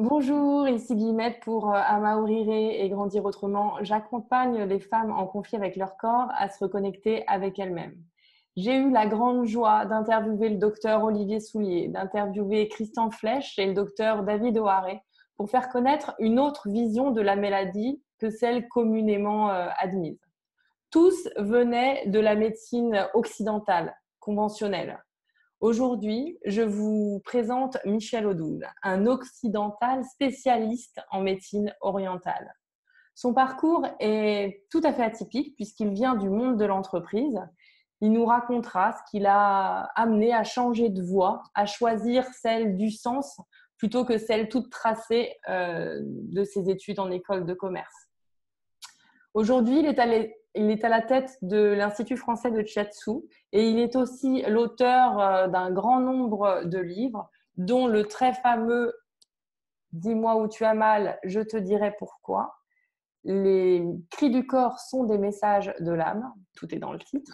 Bonjour, ici Guillemette pour Amaourire et Grandir Autrement. J'accompagne les femmes en conflit avec leur corps à se reconnecter avec elles-mêmes. J'ai eu la grande joie d'interviewer le docteur Olivier Soulier, d'interviewer Christian Flech et le docteur David O'Hare pour faire connaître une autre vision de la maladie que celle communément admise. Tous venaient de la médecine occidentale, conventionnelle. Aujourd'hui, je vous présente Michel Odoul, un occidental spécialiste en médecine orientale. Son parcours est tout à fait atypique puisqu'il vient du monde de l'entreprise. Il nous racontera ce qui l'a amené à changer de voie, à choisir celle du sens plutôt que celle toute tracée de ses études en école de commerce. Aujourd'hui, il est à la tête de l'Institut français de Shiatsu et il est aussi l'auteur d'un grand nombre de livres, dont le très fameux « Dis-moi où tu as mal, je te dirai pourquoi ». Les cris du corps sont des messages de l'âme, tout est dans le titre.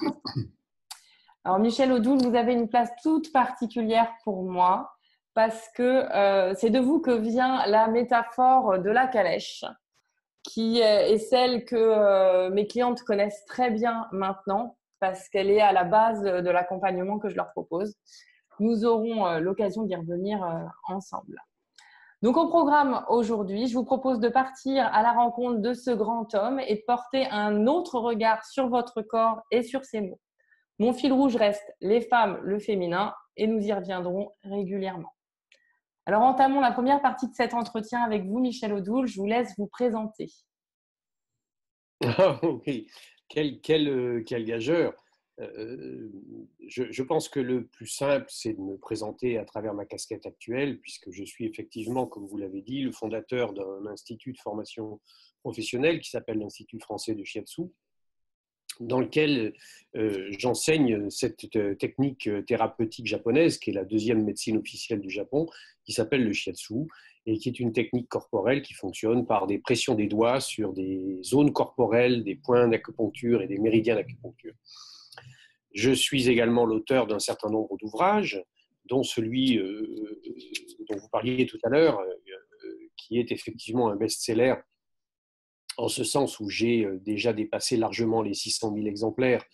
Alors Michel Odoul, vous avez une place toute particulière pour moi parce que c'est de vous que vient la métaphore de la calèche, qui est celle que mes clientes connaissent très bien maintenant parce qu'elle est à la base de l'accompagnement que je leur propose. Nous aurons l'occasion d'y revenir ensemble. Donc, au programme aujourd'hui, je vous propose de partir à la rencontre de ce grand homme et de porter un autre regard sur votre corps et sur ses mots. Mon fil rouge reste les femmes, le féminin, et nous y reviendrons régulièrement. Alors, entamons la première partie de cet entretien avec vous, Michel Odoul. Je vous laisse vous présenter. Ah oui, quel gageur. Je pense que le plus simple, c'est de me présenter à travers ma casquette actuelle, puisque je suis effectivement, comme vous l'avez dit, le fondateur d'un institut de formation professionnelle qui s'appelle l'Institut français de Shiatsu, dans lequel j'enseigne cette technique thérapeutique japonaise, qui est la deuxième médecine officielle du Japon, qui s'appelle le Shiatsu, et qui est une technique corporelle qui fonctionne par des pressions des doigts sur des zones corporelles, des points d'acupuncture et des méridiens d'acupuncture. Je suis également l'auteur d'un certain nombre d'ouvrages, dont celui dont vous parliez tout à l'heure, qui est effectivement un best-seller, en ce sens où j'ai déjà dépassé largement les 600 000 exemplaires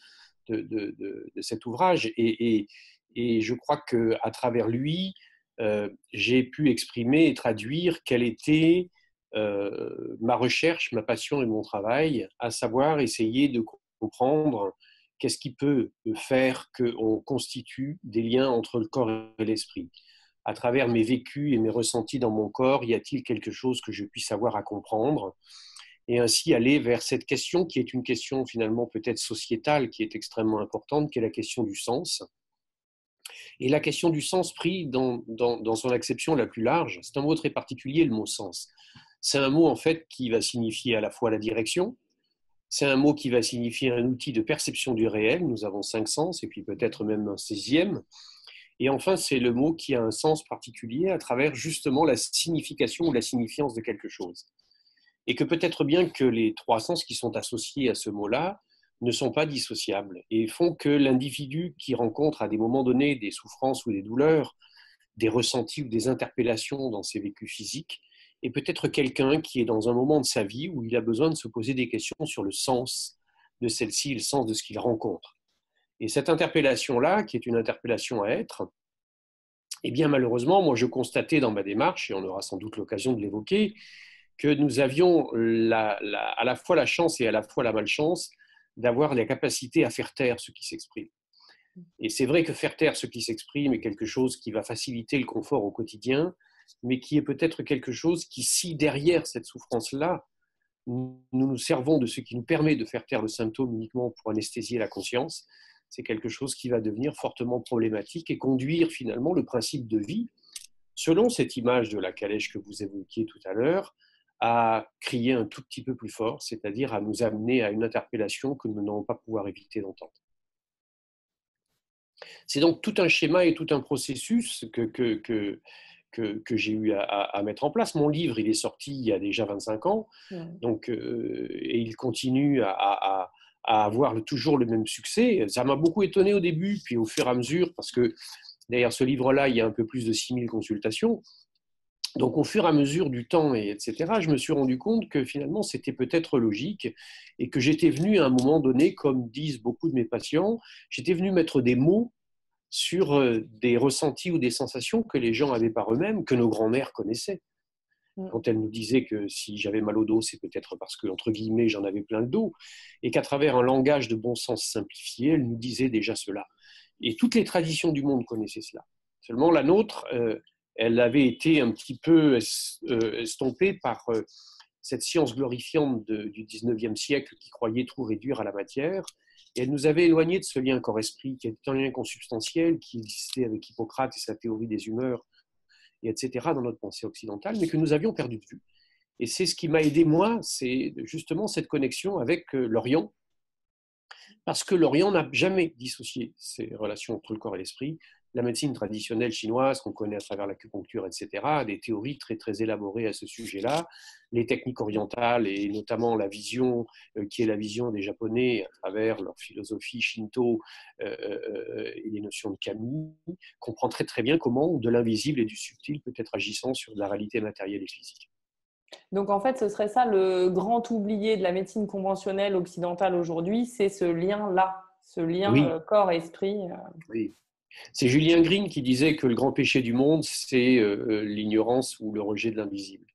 de cet ouvrage. Et je crois qu'à travers lui, j'ai pu exprimer et traduire quelle était ma recherche, ma passion et mon travail, à savoir essayer de comprendre qu'est-ce qui peut faire qu'on constitue des liens entre le corps et l'esprit. À travers mes vécus et mes ressentis dans mon corps, y a-t-il quelque chose que je puisse avoir à comprendre ? Et ainsi aller vers cette question qui est une question finalement peut-être sociétale, qui est extrêmement importante, qui est la question du sens. Et la question du sens pris dans son acception la plus large, c'est un mot très particulier, le mot sens. C'est un mot en fait qui va signifier à la fois la direction, c'est un mot qui va signifier un outil de perception du réel, nous avons 5 sens et puis peut-être même un 6e. Et enfin, c'est le mot qui a un sens particulier à travers justement la signification ou la signifiance de quelque chose. Et que peut-être bien que les 3 sens qui sont associés à ce mot-là ne sont pas dissociables et font que l'individu qui rencontre à des moments donnés des souffrances ou des douleurs, des ressentis ou des interpellations dans ses vécus physiques, est peut-être quelqu'un qui est dans un moment de sa vie où il a besoin de se poser des questions sur le sens de celle-ci, le sens de ce qu'il rencontre. Et cette interpellation-là, qui est une interpellation à être, eh bien malheureusement, moi je constatais dans ma démarche, et on aura sans doute l'occasion de l'évoquer, que nous avions à la fois la chance et à la fois la malchance d'avoir la capacité à faire taire ce qui s'exprime. Et c'est vrai que faire taire ce qui s'exprime est quelque chose qui va faciliter le confort au quotidien, mais qui est peut-être quelque chose qui, si derrière cette souffrance-là, nous nous servons de ce qui nous permet de faire taire le symptôme uniquement pour anesthésier la conscience, c'est quelque chose qui va devenir fortement problématique et conduire finalement le principe de vie, selon cette image de la calèche que vous évoquiez tout à l'heure, à crier un tout petit peu plus fort, c'est-à-dire à nous amener à une interpellation que nous n'allons pas pouvoir éviter d'entendre. C'est donc tout un schéma et tout un processus que j'ai eu à mettre en place. Mon livre, il est sorti il y a déjà 25 ans, donc, et il continue à avoir toujours le même succès. Ça m'a beaucoup étonné au début, puis au fur et à mesure, parce que derrière ce livre-là, il y a un peu plus de 6000 consultations. Donc, au fur et à mesure du temps, etc., je me suis rendu compte que finalement, c'était peut-être logique et que j'étais venu à un moment donné, comme disent beaucoup de mes patients, j'étais venu mettre des mots sur des ressentis ou des sensations que les gens avaient par eux-mêmes, que nos grands-mères connaissaient. Mm. Quand elles nous disaient que si j'avais mal au dos, c'est peut-être parce que, entre guillemets, j'en avais plein le dos, et qu'à travers un langage de bon sens simplifié, elles nous disaient déjà cela. Et toutes les traditions du monde connaissaient cela. Seulement la nôtre, elle avait été un petit peu estompée par cette science glorifiante du 19e siècle qui croyait tout réduire à la matière. Et elle nous avait éloignés de ce lien corps-esprit, qui était un lien consubstantiel, qui existait avec Hippocrate et sa théorie des humeurs, et etc., dans notre pensée occidentale, mais que nous avions perdu de vue. Et c'est ce qui m'a aidé, moi, c'est justement cette connexion avec l'Orient, parce que l'Orient n'a jamais dissocié ces relations entre le corps et l'esprit. La médecine traditionnelle chinoise, qu'on connaît à travers l'acupuncture, etc., a des théories très, très élaborées à ce sujet-là. Les techniques orientales, et notamment la vision, qui est la vision des Japonais à travers leur philosophie shinto et les notions de kami, comprend très, très bien comment de l'invisible et du subtil peut être agissant sur de la réalité matérielle et physique. Donc en fait, ce serait ça le grand oublié de la médecine conventionnelle occidentale aujourd'hui, c'est ce lien-là, ce lien Oui, corps-esprit. oui. C'est Julien Green qui disait que le grand péché du monde, c'est l'ignorance ou le rejet de l'invisible.